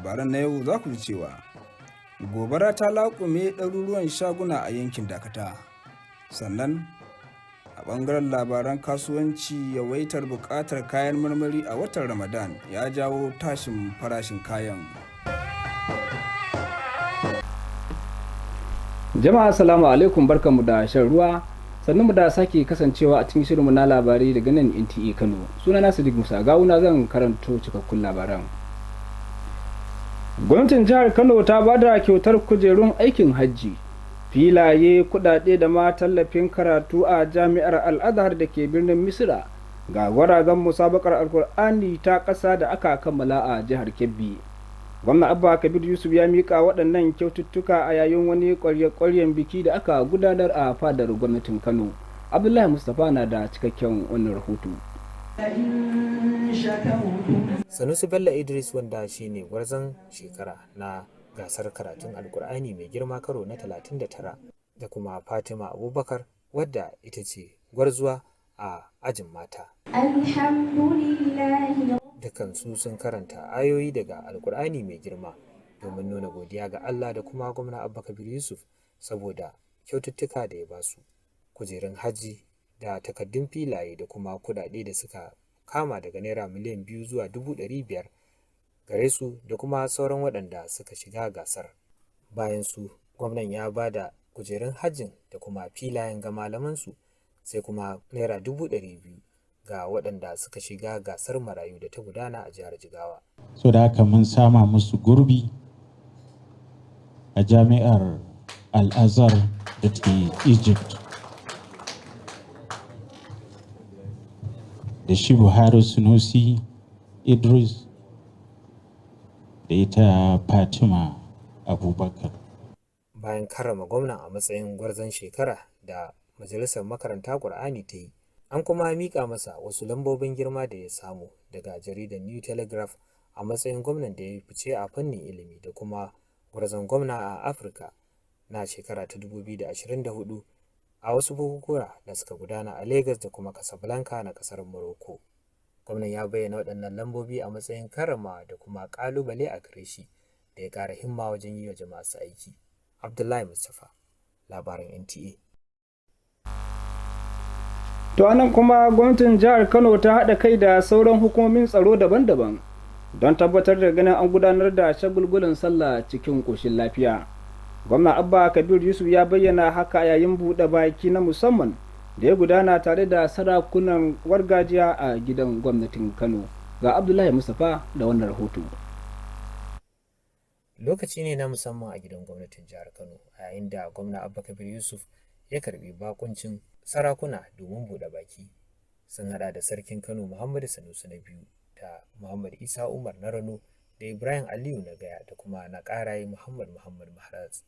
labaran na yau za ku ji cewa gobara ta laƙume ɗaruruwan shaguna a yankin Dakata. Sannan a ɓangaren labaran kasuwanci, yawaitar buƙatar kayan marmari a watan Ramadan ya jawo tashin farashin kayan. Jama'a assalamu alaikum, barkanmu da shan ruwa, sannan mu da sake kasancewa a cikin shirinmu na labarai daga nan Nta Kano. Sunana Sadiq Musa Gawuna, zan karanto cikakkun labaran. Gwamnatin jihar Kano ta bada kyautar kujerun aikin hajji, filaye, kudade da ma tallafin karatu a jami'ar Al-Azhar da ke birnin Misira ga gwarazan musabakar Alkur'ani ta ƙasa da aka kammala a jihar Kebbi. Gwamna Abba Kabir Yusuf ya mika waɗannan kyaututtuka a yayin wani ƙwarya-ƙwaryen biki da aka gudanar a fadar gwamnatin Kano. Abdullahi Mustapha na da cikakken wannan rahoto. Sanusi Bello Idris, wanda shine gwarzon shekara na gasar karatun Alkur'ani mai girma karo na 39, da kuma Fatima Abubakar, wadda ita ce gwarzuwa a ajin mata. Dukansu sun karanta ayoyi daga Alkur'ani mai girma domin nuna godiya ga Allah da kuma gwamna Abba Kabir Yusuf saboda kyaututtuka da ya basu, kujerun hajji da takaddun filaye da kuma kudade da suka kama daga naira miliyan 2 zuwa 500,000 gare su da kuma sauran waɗanda suka shiga gasar. Bayan su, gwamnan ya ba da kujerun hajjin da kuma filayen ga malamansu, sai kuma naira 200,000 ga waɗanda suka shiga gasar marayu da ta gudana a jihar Jigawa. So da haka mun sama musu gurbi a jami'ar Al-Azhar da ke Egypt. Da shi Buhari Sunusi Idris da ita Fatima Abubakar. Bayan karrama gwamnan a matsayin gwarzon shekara da majalisar makaranta Ƙur'ani ta yi, an kuma mika masa wasu lambobin girma da ya samu daga jaridar New Telegraph a matsayin gwamnan da ya fice a fannin ilimi da kuma gwarzon gwamna a Afirka na shekara ta 2024 a wasu bukukuwa da suka gudana a Lagos da kuma Casablanca na kasar Morocco. Gwamnan ya bayyana waɗannan lambobi a matsayin karrama da kuma ƙalubale a gare shi da ya ƙara himma wajen yi wa jama'a su aiki. Abdullahi Mustapha, labaran NTA. To anan kuma gwamnatin jihar Kano ta haɗa kai da sauran hukumomin tsaro daban-daban don tabbatar da ganin an gudanar da shagulgulan sallah cikin ƙoshin lafiya. Gwamna Abba Kabir Yusuf ya bayyana haka yayin buɗe baki na musamman da ya gudana tare da sarakunan gargajiya a gidan gwamnatin Kano. Ga Abdullahi Mustapha da wannan rahoto. Lokaci ne na musamman a gidan gwamnatin jihar Kano a yayin da gwamna Abba Kabir Yusuf ya karbi bakuncin sarakuna domin buɗe baki. Sun hada da sarkin Kano Muhammadu Sanusi na biyu da Muhammad Isa Umar na Rano da Ibrahim Aliyu na Gaya da kuma na ƙaraye Muhammad Maharaz.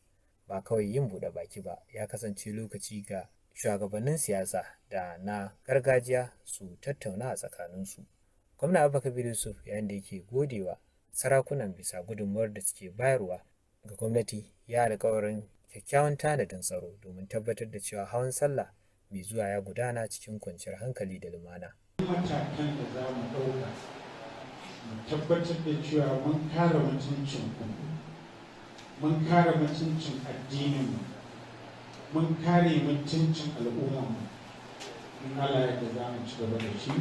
Ba kawai yin buɗe baki ba, ya kasance lokaci ga shugabannin siyasa da na gargajiya su tattauna a tsakaninsu. Gwamna Abba Kabir Yusuf, yayin da yake godewa sarakunan bisa gudunmuwar da suke bayarwa ga gwamnati, ya alƙawarin kyakkyawan tanadin tsaro domin tabbatar da cewa hawan sallah mai zuwa ya gudana cikin kwanciyar hankali da lumana. Matakan da za mu ɗauka mu tabbatar da cewa mun kare mutuncin ku, mun kare mutuncin addinin mu, mun kare mutuncin al'ummar mu, in Allah ya za mu ci gaba da shi.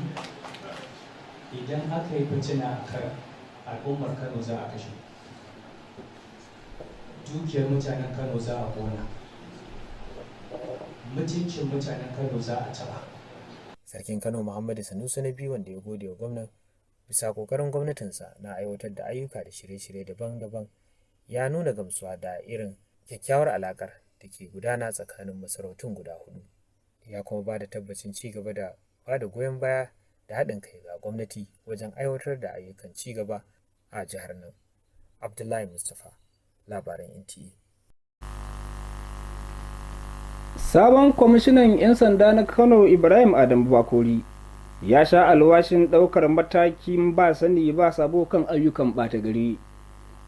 Idan aka yi fitina a kan al'ummar Kano za a kashe, dukiyar mutanen Kano za a kona, mutuncin mutanen Kano za a taba. Sarkin Kano Muhammadu Sanusi na biyu, wanda ya gode wa gwamnan bisa kokarin gwamnatinsa na aiwatar da ayyuka da shirye-shirye daban-daban, ya nuna gamsuwa da irin kyakkyawar alakar da ke gudana tsakanin masarautun guda hudu. Ya kuma ba da tabbacin ci gaba da ba da goyon baya da haɗin kai ga gwamnati wajen aiwatar da ayyukan ci gaba a jihar nan. Abdullahi Mustapha, labaran NTA. Sabon kwamishinan 'yan sanda na Kano Ibrahim Adamu Bakori ya sha alwashin ɗaukar matakin ba sani ba sabo kan ayyukan ɓata gari,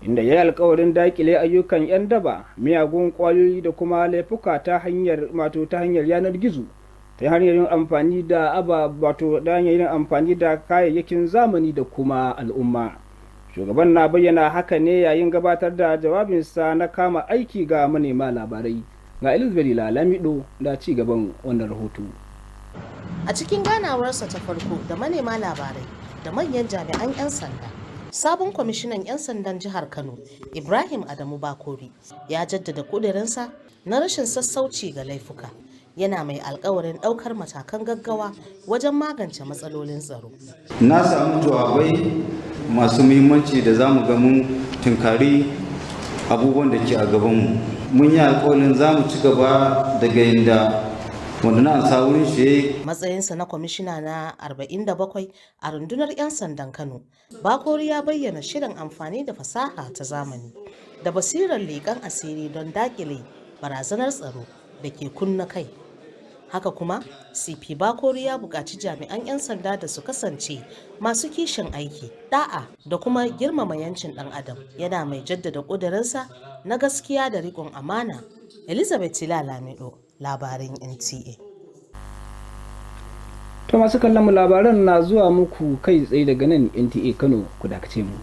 inda ya yi alkawarin daƙile ayyukan 'yan daba, miyagun ƙwayoyi da kuma laifuka ta hanyar yanar gizo, ta hanyar yin amfani da kayayyakin zamani da kuma al'umma. Shugaban na bayyana haka ne yayin gabatar da jawabinsa na kama aiki ga manema labarai. Ga Elizabeth Lamido da ci gaban wannan rahoto. A cikin ganawarsa ta farko da manema labarai da manyan jami'an 'yan sanda, sabon kwamishinan 'yan sandan jihar Kano, Ibrahim Adamu Bakori, ya jaddada ƙudurinsa na rashin sassauci ga laifuka. Yana mai alkawarin ɗaukar matakan gaggawa wajen magance matsalolin tsaro. Na samu jawabai masu muhimmanci da za mu ga mun tunkari abubuwan da ke a gabanmu. Mun yi alkawarin za mu ci gaba daga yadda wanda na ansa wurin shi. Matsayinsa na kwamishina na 47 a rundunar 'yan sandan Kano, Bakori ya bayyana shirin amfani da fasaha ta zamani da basirar leƙen asiri don daƙile barazanar tsaro da ke kunna kai. Haka kuma, CP Bakori ya buƙaci jami'an 'yan sanda da su kasance masu kishin aiki, da'a da kuma girmama yancin ɗan adam. Yana mai jaddada ƙudurinsa na gaskiya da riƙon amana. Elizabeth Lamido, labarin NTA. To masu kallon mu labaran na zuwa muku kai tsaye daga nan NTA Kano, ku dakace mu.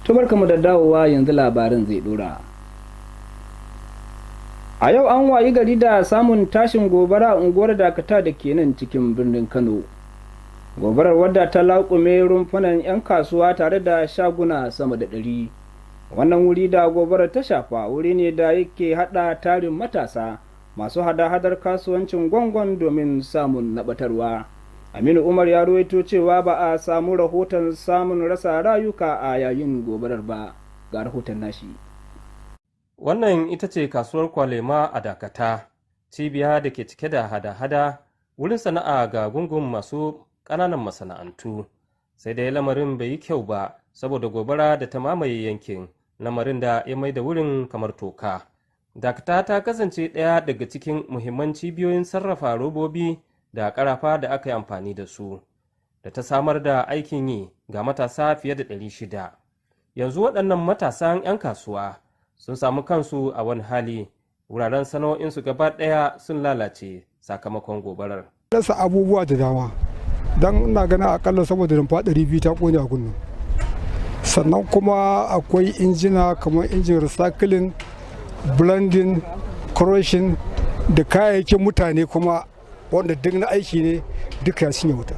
To barkamu da dawowa, yanzu labarin zai dora. A yau an wayi gari da samun tashin gobara a unguwar Dakata da ke nan cikin birnin Kano. Gobarar wadda ta laƙume rumfunan 'yan kasuwa tare da shaguna sama da 100. Wannan wuri da gobarar ta shafa wuri ne da yake haɗa tarin matasa masu hada-hadar kasuwancin gwangon domin samun naɓatarwa. Aminu Umar ya rawaito cewa ba a samu rahoton samun rasa rayuka a yayin gobarar ba. Ga rahoton nashi. Wannan ita ce kasuwar Kwalema a Dakata, cibiya da ke cike da hada-hada, wurin sana'a ga gungun masu ƙananan masana'antu. Sai dai lamarin bai yi kyau ba saboda gobara da ta mamaye yankin, lamarin da ya mai da wurin kamar toka. Dakata ta kasance ɗaya daga cikin muhimman cibiyoyin sarrafa robobi da ƙarafa da aka yi amfani da su, da ta samar da aikin yi ga matasa fiye da 600. Yanzu waɗannan matasan 'yan kasuwa sun samu kansu a wani hali, wuraren sana'o'insu gaba ɗaya sun lalace sakamakon gobarar. Rasa abubuwa da dama, don ina ganin akalla saboda rumfa 200 ta ƙone a gunnan. Sannan kuma akwai injina kamar injin recycling, blending, crushing da kayayyakin mutane kuma wanda duk na aiki ne duka ya cinye wuta.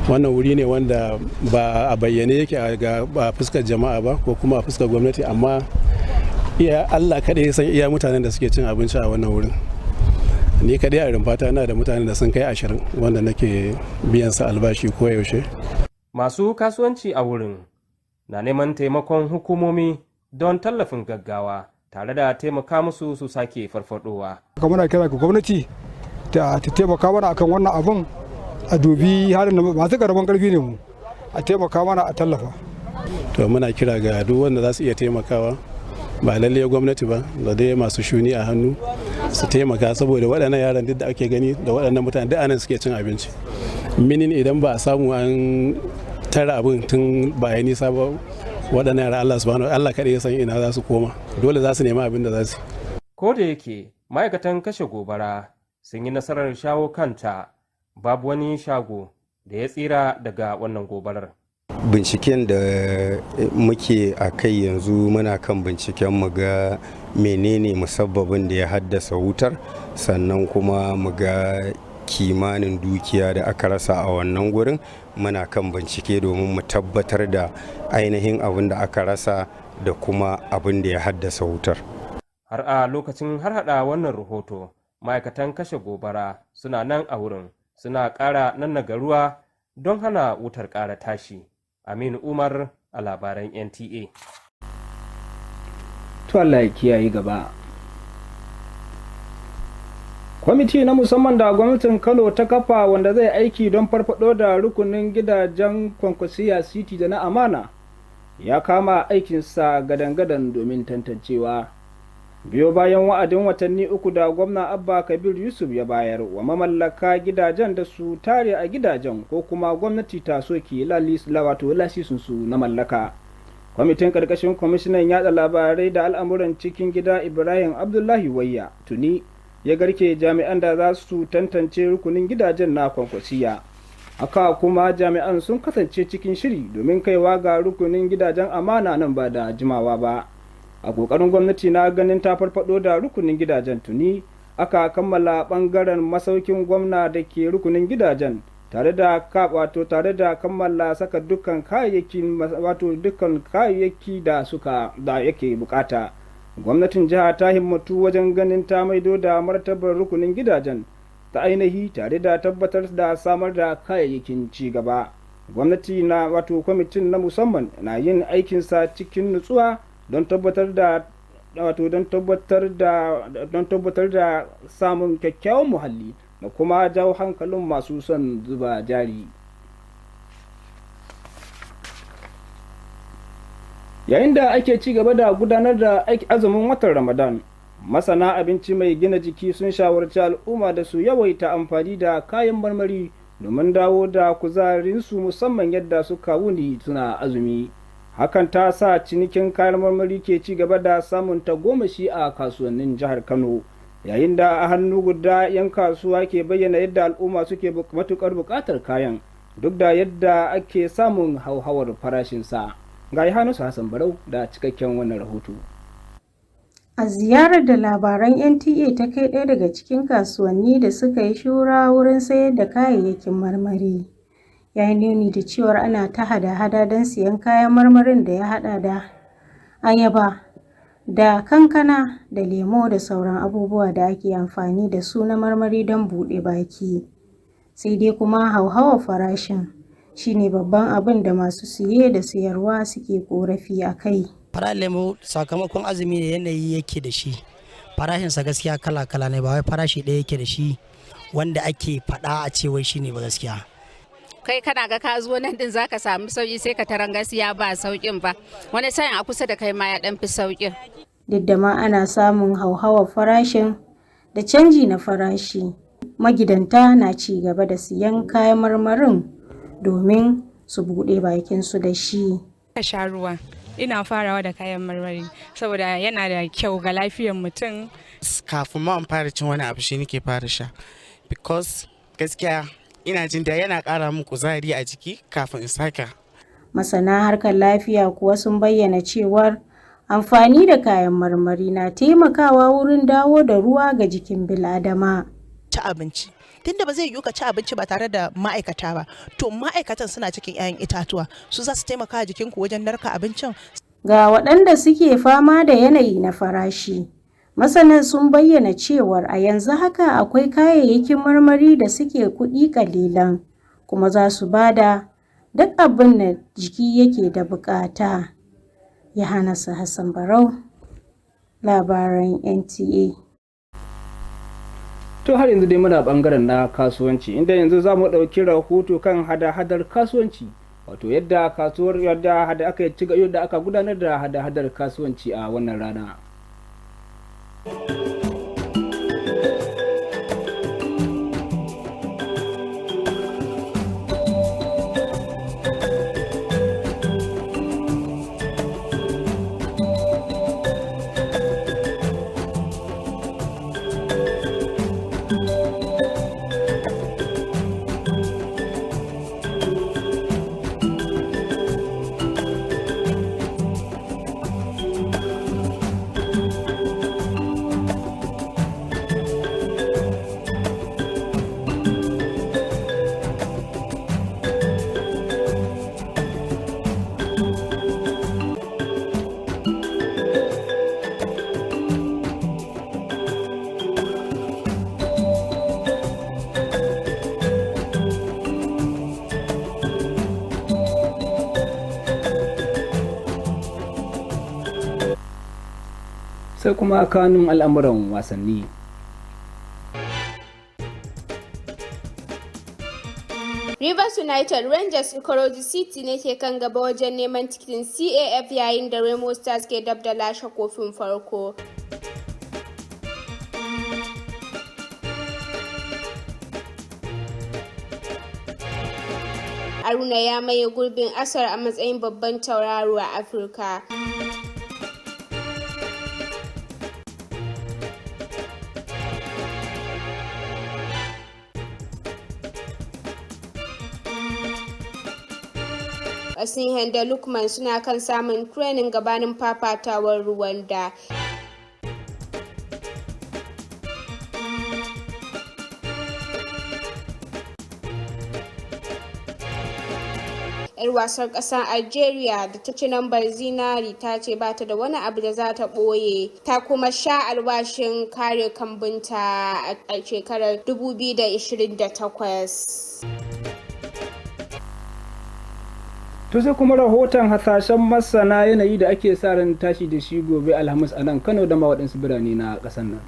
Wannan wuri ne wanda ba a bayyane yake a fuskar jama'a ba ko kuma a fuskar gwamnati, amma iya Allah kaɗai ya san iya mutanen da suke cin abinci a wannan wurin. Ni kaɗai a rumfata ina da mutanen da sun kai 20 wanda nake biyan su albashi koyaushe. Masu kasuwanci a wurin na neman taimakon hukumomi don tallafin gaggawa tare da taimaka musu su sake farfadowa. Muna kira ga gwamnati ta taimaka mana akan wannan abun, a dubi halin da masu karamin karfi ne mu, a taimaka mana a tallafa. To muna kira ga duk wanda za su iya taimakawa, ba lalle gwamnati ba da dai masu shuni a hannu su taimaka, saboda waɗannan yaran duk da ake gani da waɗannan mutane duk anan suke cin abinci. Minin idan ba a samu an tara abin tun ba ya nisa ba, waɗannan yaran Allah subhanahu wa Allah kaɗai ya san ina za su koma, dole za su nemi abin da za su. Ko da yake ma'aikatan kashe gobara sun yi nasarar shawo kanta, babu wani shago da ya tsira daga wannan gobarar. Binciken da muke a kai yanzu muna kan binciken mu ga menene musabbabin da ya haddasa wutar, sannan kuma mu ga kimanin dukiya da aka rasa a wannan gurin. Muna kan bincike domin mu tabbatar da ainihin abin da aka rasa da kuma abin da ya haddasa wutar. Har a lokacin har hada wannan rahoto, ma'aikatan kashe gobara suna nan a wurin, suna ƙara nannaga ruwa don hana wutar ƙara tashi. Aminu Umar a labaran NTA. To Allah ya kiyaye gaba. Kwamiti na musamman da gwamnatin Kano ta kafa wanda zai aiki don farfado da rukunin gidajen Kwankwasiya City da na Amana ya kama aikinsa gadan-gadan domin tantancewa. Biyo bayan wa'adin watanni 3 da gwamna Abba Kabir Yusuf ya bayar wa mamallaka gidajen da su tare a gidajen ko kuma gwamnati ta soke lasisinsu na mallaka. Kwamitin ƙarƙashin kwamishinan yada labarai da al'amuran cikin gida Ibrahim Abdullahi Wayya tuni ya garke jami'an da za su tantance rukunin gidajen na Kwankwasiya. Haka kuma jami'an sun kasance cikin shiri domin kaiwa ga rukunin gidajen amana nan ba da jimawa ba. A ƙoƙarin gwamnati na ganin ta farfado da rukunin gidajen tuni aka kammala ɓangaren masaukin gwamna da ke rukunin gidajen tare da kammala saka dukkan kayayyaki da yake bukata. Gwamnatin jiha ta himmatu wajen ganin ta maido da martabar rukunin gidajen ta ainihi tare da tabbatar da samar da kayayyakin ci gaba. Gwamnati na kwamitin na musamman na yin aikinsa cikin nutsuwa don tabbatar da samun kyakkyawan muhalli da kuma jawo hankalin masu son zuba jari. Yayin da ake ci gaba da gudanar da azumin watan Ramadan, masana abinci mai gina jiki sun shawarci al'umma da su yawaita amfani da kayan marmari domin dawo da kuzarinsu musamman yadda suka wuni suna azumi. Hakan ta sa cinikin kayan marmari ke ci gaba da samun tagomashi a kasuwannin jihar Kano. Yayin da a hannu guda 'yan kasuwa ke bayyana yadda al'umma suke matuƙar buƙatar kayan duk da yadda ake samun hauhawar farashinsa. Ga Yohanusu Hassan Barau da cikakken wannan rahoto. A ziyarar da labaran NTA ta kai ɗaya daga cikin kasuwanni da suka yi shura wurin sayar da kayayyakin marmari, ya yi nuni da cewar ana ta hada-hada don siyan kayan marmarin da ya haɗa da ayaba da kankana da lemo da sauran abubuwa da ake amfani da su na marmari don buɗe baki. Sai dai kuma hauhawar farashin shi ne babban abin da masu siye da siyarwa suke ƙorafi a kai. Farashin lemo sakamakon azumi da yanayi yake da shi, farashinsa gaskiya kala-kala ne, ba wai farashi ɗaya yake da shi wanda ake faɗa a ce wai shi ne ba gaskiya. Kai kana ga ka zo nan din zaka samu sauki sai ka taran gaskiya ba saukin ba, wani sa'in a kusa da kai ma ya dan fi saukin. Duk da ma ana samun hauhawar farashin da canji na farashi, magidanta na ci gaba da siyan kayan marmarin domin su buɗe bakinsu da shi. Ka sha ruwa, ina farawa da kayan marmari saboda yana da kyau ga lafiyar mutum. Kafin ma in fara cin wani abu shi nake fara sha, because gaskiya ina jin da yana ƙara min kuzari a jiki kafin in saka. Masana harkar lafiya kuwa sun bayyana cewar amfani da kayan marmari na taimakawa wurin dawo da ruwa ga jikin bil'adama. Ci abinci. Tunda ba zai yiwu ka ci abinci ba tare da ma'aikata ba, to ma'aikatan suna cikin 'ya'yan itatuwa, su za su taimaka jikinku wajen narka abincin. Ga waɗanda suke fama da yanayi na farashi, masanan sun bayyana cewar a yanzu haka akwai kayayyakin marmari da suke kuɗi ƙalilan, kuma za su bada duk abin da jiki yake da buƙata. Yohanusu Hassan Barau, labaran NTA. To har yanzu dai muna bangaren na kasuwanci, inda yanzu za mu ɗauki rahoto kan hada-hadar kasuwanci, wato yadda aka gudanar da hada-hadar kasuwanci a wannan rana. Sai kuma kanun al'amuran wasanni. Rivers United, Rangers, Ikorodu City ne ke kan gaba wajen neman tikitin CAF yayin da Remo Stars ke dab da lashe kofin farko. A Haruna ya maye gurbin Asar a matsayin babban tauraro a Afirka. Osimhen da Lookman suna kan samun training gabanin fafatawar Rwanda. 'Yar wasar ƙasar Algeria da ta ci lambar zinari ta ce ba ta da wani abu da za ta ɓoye, ta kuma sha alwashin kare kambunta a shekarar 2028. To sai kuma rahoton hasashen masana yanayi da ake sa ran tashi da shi gobe Alhamis a nan Kano da ma waɗansu birane na ƙasar nan.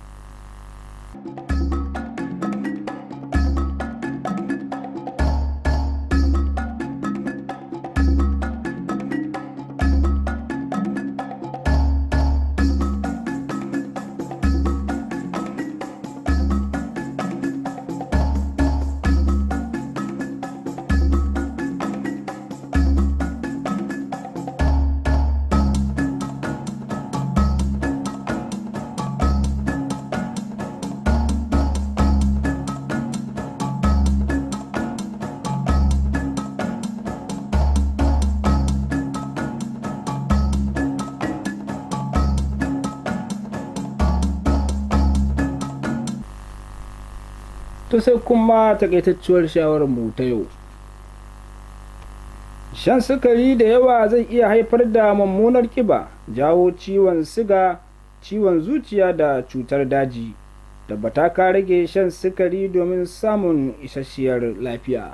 To sai kuma takaitacciyar shawarar mu ta yau. Shan sukari da yawa zai iya haifar da mummunar ƙiba, jawo ciwon siga, ciwon zuciya da cutar daji. Tabbata ka rage shan sukari domin samun isasshiyar lafiya.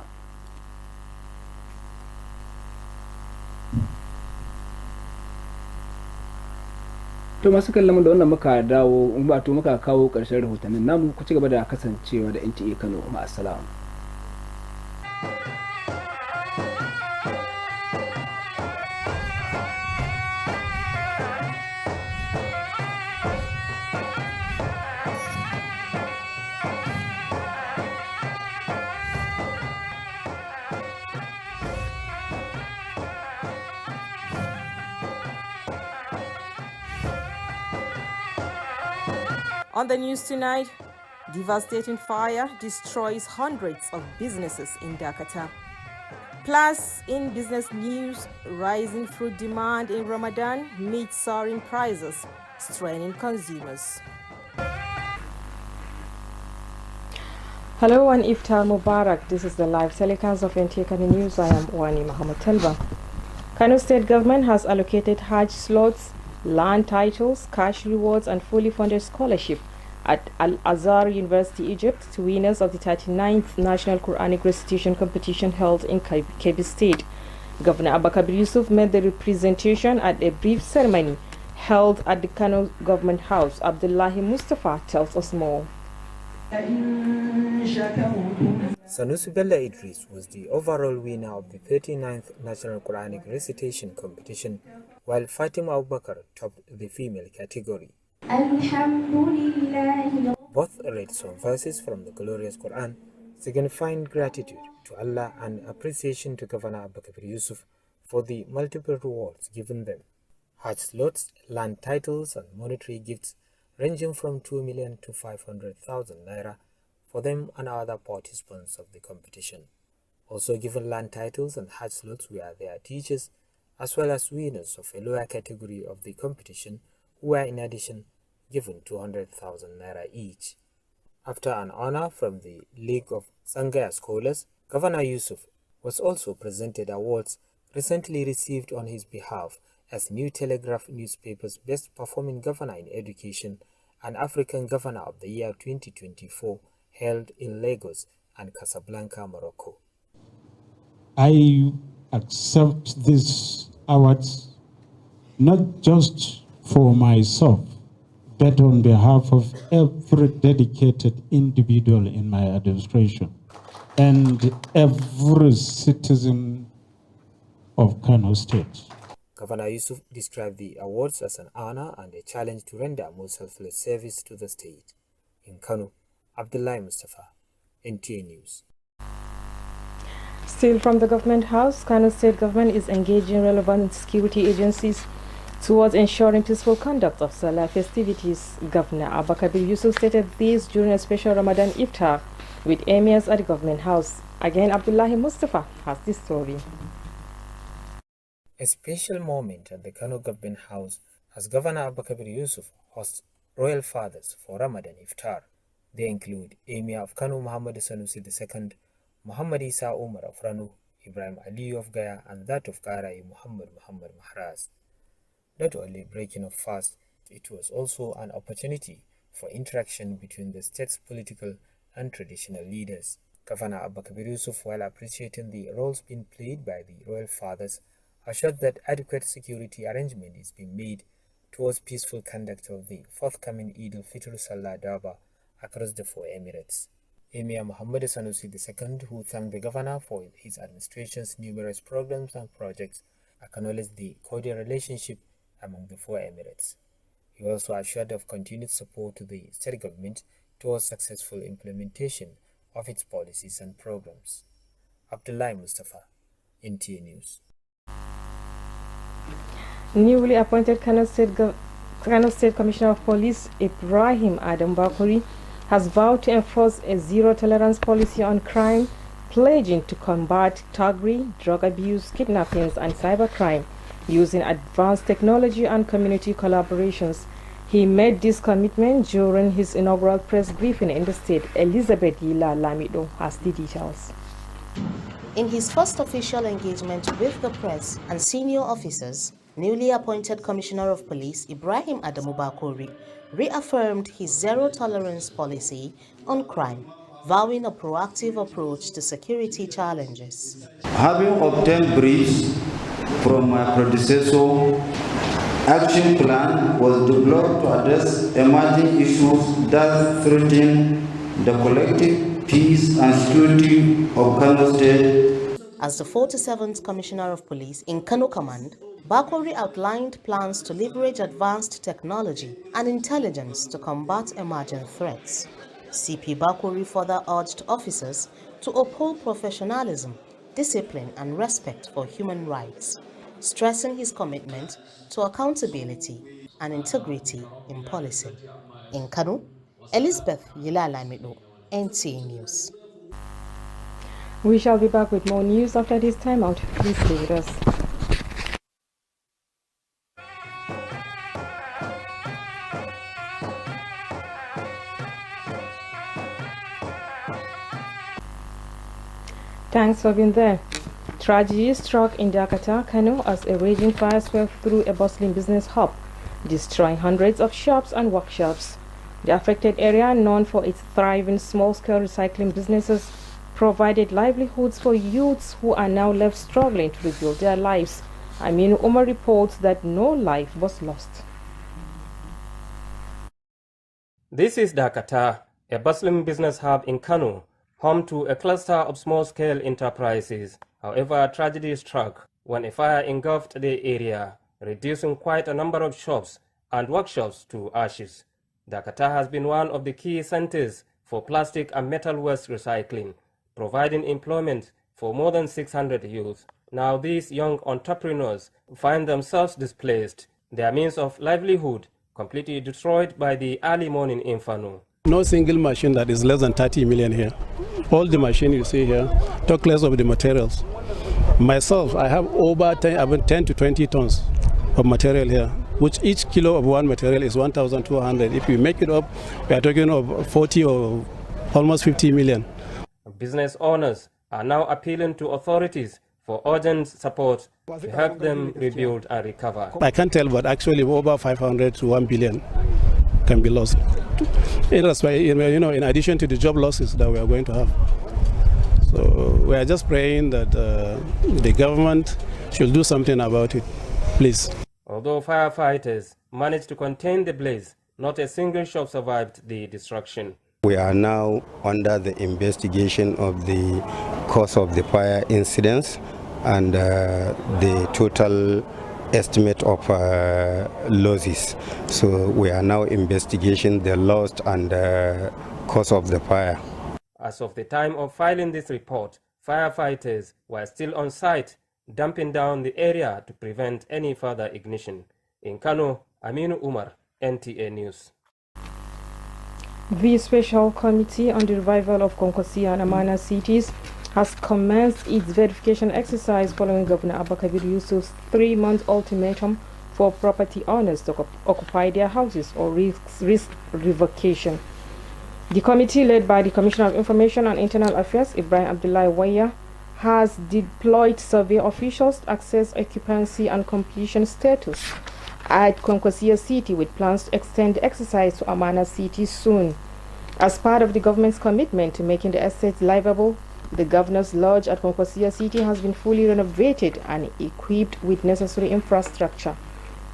To masu kallon da wannan muka dawo wato muka kawo ƙarshen rahotannin namu, ku ci gaba da kasancewa da NTA Kano. Ma'assalam. On the news tonight, devastating fire destroys hundreds of businesses in Dakata. Plus, in business news, rising fruit demand in Ramadan meets soaring prices, straining consumers. Hello and Iftar Mubarak. This is the live telecast of Nta Kano News. I am Wani Muhammad Talba. Kano State Government has allocated Hajj slots, land titles, cash rewards and fully funded scholarship at Al-Azhar University, Egypt to winners of the 39th National Quranic Recitation Competition held in Kebbi State. Governor Abba Yusuf made the representation at a brief ceremony held at the Kano Government House. Abdullahi Mustafa tells us more. Sanusi Bello Idris was the overall winner of the 39th National Quranic Recitation Competition, while Fatima Abubakar topped the female category. Both read some verses from the glorious Quran, signifying gratitude to Allah and appreciation to Governor Abba Yusuf for the multiple rewards given them. Hajj slots, land titles and monetary gifts ranging from 2 million to 500,000 naira for them and other participants of the competition. Also given land titles and Hajj slots were their teachers, as well as winners of a lower category of the competition who were in addition given 200,000 naira each. After an honor from the League of Sangaya Scholars, Governor Yusuf was also presented awards recently received on his behalf as New Telegraph newspaper's best performing governor in education and African Governor of the Year 2024 held in Lagos and Casablanca, Morocco. I accept these awards not just for myself, but on behalf of every dedicated individual in my administration and every citizen of Kano State. Governor Yusuf described the awards as an honor and a challenge to render more selfless service to the state. In Kano, Abdullahi Mustafa, NTA News. Still from the government house, Kano State government is engaging relevant security agencies towards ensuring peaceful conduct of Salah festivities. Governor Abakabir Yusuf stated this during a special Ramadan iftar with emirs at the government house. Again, Abdullahi Mustafa has this story. A special moment at the Kano government house as Governor Abakabir Yusuf hosts royal fathers for Ramadan iftar. They include Emir of Kano Muhammad Sanusi II, Muhammad Isa Umar of Rano, Ibrahim Aliyu of Gaya, and that of Karai Muhammad Mahraz. Not only breaking of fast, it was also an opportunity for interaction between the state's political and traditional leaders. Governor Abakabir Yusuf, while appreciating the roles being played by the royal fathers, assured that adequate security arrangement is being made towards peaceful conduct of the forthcoming Eid al-Fitr Salah Daba across the 4 emirates. Emir Muhammad Sanusi II, who thanked the governor for his administration's numerous programs and projects, acknowledged the cordial relationship among the 4 emirates. He also assured of continued support to the state government towards successful implementation of its policies and programs. Abdullahi Mustafa, NTA News. Newly appointed Kano State Commissioner of Police Ibrahim Adam Bakuri has vowed to enforce a zero-tolerance policy on crime, pledging to combat thuggery, drug abuse, kidnappings, and cybercrime using advanced technology and community collaborations. He made this commitment during his inaugural press briefing in the state. Elizabeth Yila Lamido has the details. In his first official engagement with the press and senior officers, newly appointed Commissioner of Police Ibrahim Adamu Bakori reaffirmed his zero-tolerance policy on crime, vowing a proactive approach to security challenges. Having obtained briefs from my predecessor, action plan was developed to address emerging issues that threaten the collective peace and security of Kano State. As the 47th Commissioner of Police in Kano Command, Bakori outlined plans to leverage advanced technology and intelligence to combat emerging threats. CP Bakori further urged officers to uphold professionalism, discipline, and respect for human rights, stressing his commitment to accountability and integrity in policing. In Kano, Elizabeth Yilalamido, NTA News. We shall be back with more news after this time out. Please stay with us. Thanks for being there. Tragedy struck in Nta Kano as a raging fire swept through a bustling business hub, destroying hundreds of shops and workshops. The affected area, known for its thriving small-scale recycling businesses, provided livelihoods for youths who are now left struggling to rebuild their lives. Aminu Umar reports that no life was lost. This is Dakata, a bustling business hub in Kano, home to a cluster of small-scale enterprises. However, tragedy struck when a fire engulfed the area, reducing quite a number of shops and workshops to ashes. Dakata has been one of the key centers for plastic and metal waste recycling, providing employment for more than 600 youth. Now these young entrepreneurs find themselves displaced, their means of livelihood completely destroyed by the early morning inferno. No single machine that is less than 30 million here. All the machine you see here, talk less of the materials. Myself, I have over 10 to 20 tons of material here, which each kilo of one material is 1,200. If we make it up, we are talking of 40 or almost 50 million. Business owners are now appealing to authorities for urgent support to help them rebuild and recover. I can't tell, but actually over 500 to 1 billion can be lost. In addition to the job losses that we are going to have. So we are just praying that the government should do something about it, please. Although firefighters managed to contain the blaze, not a single shop survived the destruction. We are now under the investigation of the cause of the fire incidents and the total estimate of losses. So we are now investigating the loss and cause of the fire. As of the time of filing this report, Firefighters were still on site, damping down the area to prevent any further ignition. In Kano, Aminu Umar, NTA News. The Special Committee on the Revival of Konkosia and Amana cities has commenced its verification exercise following Governor Abakabir Yusuf's 3-month ultimatum for property owners to occupy their houses or risk revocation. The committee, led by the Commissioner of Information and Internal Affairs, Ibrahim Abdullahi Waya, has deployed survey officials to access occupancy and completion status at Konkosia City, with plans to extend the exercise to Amana City soon. As part of the government's commitment to making the estate livable, the Governor's Lodge at Konkosia City has been fully renovated and equipped with necessary infrastructure.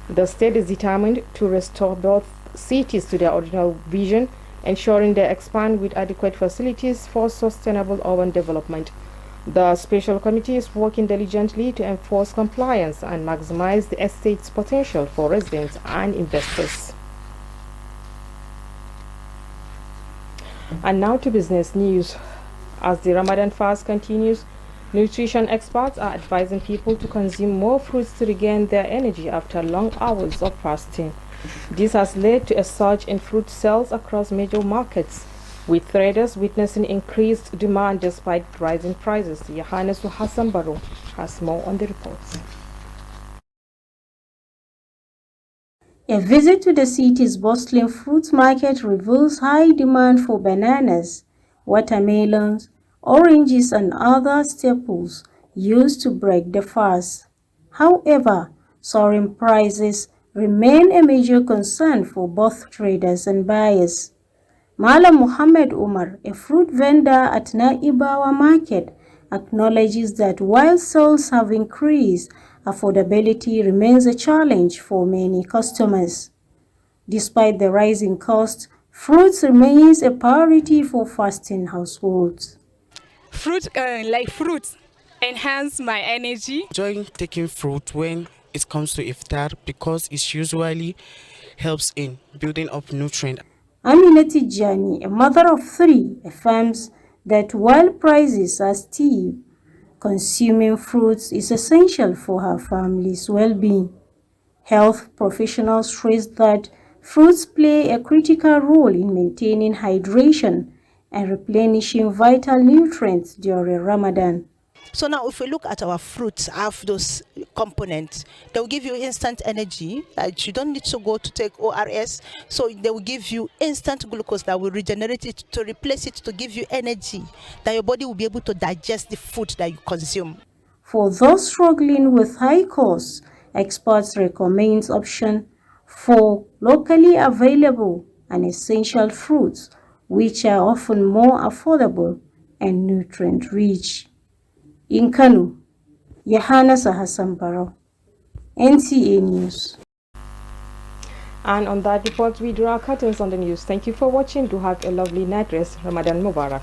The state is determined to restore both cities to their original vision, ensuring they expand with adequate facilities for sustainable urban development. The Special Committee is working diligently to enforce compliance and maximize the estate's potential for residents and investors. And now to business news. As the Ramadan fast continues, nutrition experts are advising people to consume more fruits to regain their energy after long hours of fasting. This has led to a surge in fruit sales across major markets, with traders witnessing increased demand despite rising prices. Yohannesu Hassan Baro has more on the reports. A visit to the city's bustling fruit market reveals high demand for bananas, watermelons, oranges, and other staples used to break the fast. However, soaring prices remain a major concern for both traders and buyers. Malam Muhammad Umar, a fruit vendor at Naibawa Market, acknowledges that while sales have increased, affordability remains a challenge for many customers. Despite the rising cost, fruits remains a priority for fasting households. Fruits enhance my energy. Enjoying taking fruit when it comes to iftar because it usually helps in building up nutrients. Aminati Jani, a mother of 3, affirms that while prices are steep, consuming fruits is essential for her family's well-being. Health professionals stress that fruits play a critical role in maintaining hydration and replenishing vital nutrients during Ramadan. So now if we look at our fruits, have those components, they will give you instant energy. You don't need to go to take ORS. So they will give you instant glucose that will regenerate it to replace it to give you energy, that your body will be able to digest the food that you consume. For those struggling with high costs, experts recommend option for locally available and essential fruits, which are often more affordable and nutrient-rich. In Kano, Yohannesu Hassan Baro, NTA News. And on that report, we draw our curtains on the news. Thank you for watching. Do have a lovely night rest. Ramadan Mubarak.